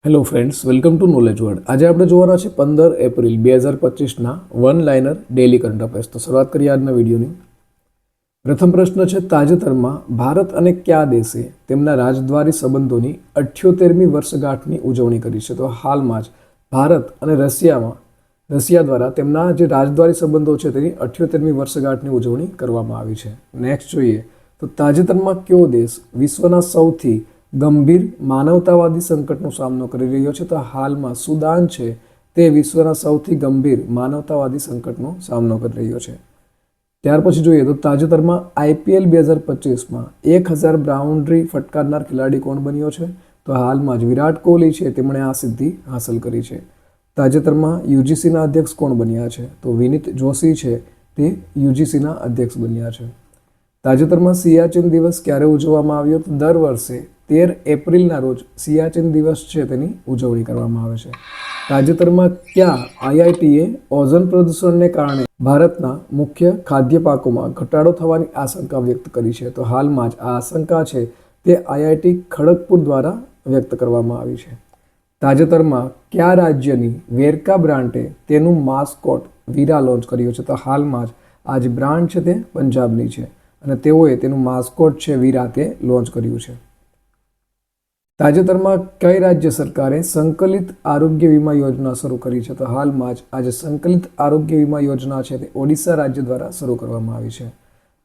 Hello friends, welcome to knowledge word. આજે આપણે જોવાના છે 15 એપ્રિલ 2025ના one liner daily current affairs. તો શરૂઆત કરીએ આજના વિડીયોની. પ્રથમ પ્રશ્ન છે, તાજેતરમાં ભારત અને કયા દેશે તેમના રાજદ્વારી સંબંધોની 78મી વર્ષગાંઠની ઉજવણી કરી છે? તો હાલમાં જ ભારત અને રશિયા દ્વારા તેમના જે રાજદ્વારી સંબંધો છે તેની 78મી વર્ષગાંઠની ઉજવણી કરવામાં આવી છે. નેક્સ્ટ જોઈએ તો તાજેતરમાં કયો દેશ વિશ્વના સૌથી ગંભીર માનવતાવાદી સંકટનો સામનો કરી રહ્યો છે? તો હાલમાં સુદાન છે તે વિશ્વના સૌથી ગંભીર માનવતાવાદી સંકટનો સામનો કરી રહ્યો છે. ત્યાર પછી જોઈએ તો તાજેતરમાં IPL 2025માં 1000 બાઉન્ડ્રી ફટકારનાર ખેલાડી કોણ બન્યો છે? તો હાલમાં જ વિરાટ કોહલી છે તેમણે આ સિદ્ધિ હાંસલ કરી છે. તાજેતરમાં UGCના અધ્યક્ષ કોણ બન્યા છે? તો વિનીત જોશી છે તે UGCના અધ્યક્ષ બન્યા છે. તાજેતરમાં સિયાચીન દિવસ ક્યારે ઉજવવામાં આવ્યો? તો દર વર્ષે 13 એપ્રિલના રોજ સિયાચીન દિવસ છે તેની ઉજવણી કરવામાં આવે છે. તાજેતરમાં કયા IITએ ઓઝોન પ્રદૂષણને કારણે ભારતના મુખ્ય ખાદ્ય પાકોમાં ઘટાડો થવાની આશંકા વ્યક્ત કરી છે? તો હાલમાં જ આ આશંકા છે તે IIT ખડગપુર દ્વારા વ્યક્ત કરવામાં આવી છે. તાજેતરમાં કયા રાજ્યની વેરકા બ્રાન્ડે તેનું માસ્કોટ વીરા લોન્ચ કર્યું છે? તો હાલમાં જ આ જે બ્રાન્ડ છે તે પંજાબની છે અને તેઓએ તેનું માસ્કોટ છે વીરા તે લોન્ચ કર્યું છે. તાજેતરમાં કઈ રાજ્ય સરકારે સંકલિત આરોગ્ય વીમા યોજના શરૂ કરી છે? તો હાલમાં જ આજે સંકલિત આરોગ્ય વીમા યોજના છે તે ઓડિશા રાજ્ય દ્વારા શરૂ કરવામાં આવી છે.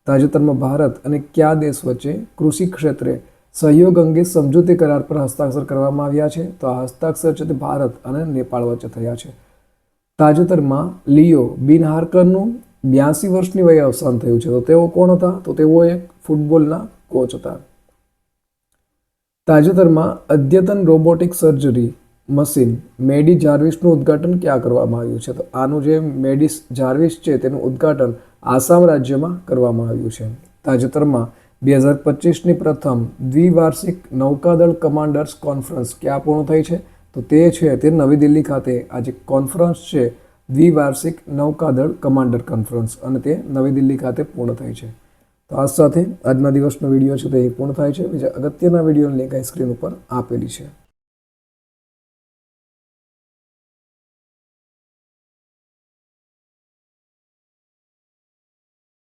તાજેતરમાં ભારત અને કયા દેશ વચ્ચે કૃષિ ક્ષેત્રે સહયોગ અંગે સમજૂતી કરાર પર હસ્તાક્ષર કરવામાં આવ્યા છે? તો આ હસ્તાક્ષર છે તે ભારત અને નેપાળ વચ્ચે થયા છે. તાજેતરમાં લિયો બિનહારકરનું 82 વર્ષની વયે અવસાન થયું છે. તો તેઓ કોણ હતા? તો તેઓ એક ફૂટબોલના કોચ હતા. તાજેતરમાં અદ્યતન રોબોટિક સર્જરી મશીન મેડી જાર્વિસનું ઉદ્ઘાટન ક્યાં કરવામાં આવ્યું છે? તો આનું જે મેડી જાર્વિસ છે તેનું ઉદ્ઘાટન આસામ રાજ્યમાં કરવામાં આવ્યું છે. તાજેતરમાં 2025ની પ્રથમ દ્વિવાર્ષિક નૌકાદળ કમાન્ડર્સ કોન્ફરન્સ ક્યાં પૂર્ણ થઈ છે? તો તે છે તે નવી દિલ્હી ખાતે આજે કોન્ફરન્સ છે દ્વિવાર્ષિક નૌકાદળ કમાન્ડર કોન્ફરન્સ અને તે નવી દિલ્હી ખાતે પૂર્ણ થઈ છે. તો આ સાથે આજના દિવસનો વિડીયો છે તે પૂર્ણ થાય છે. બીજા અગત્યના વિડીયોની લિંક અહીં સ્ક્રીન ઉપર આપેલી છે.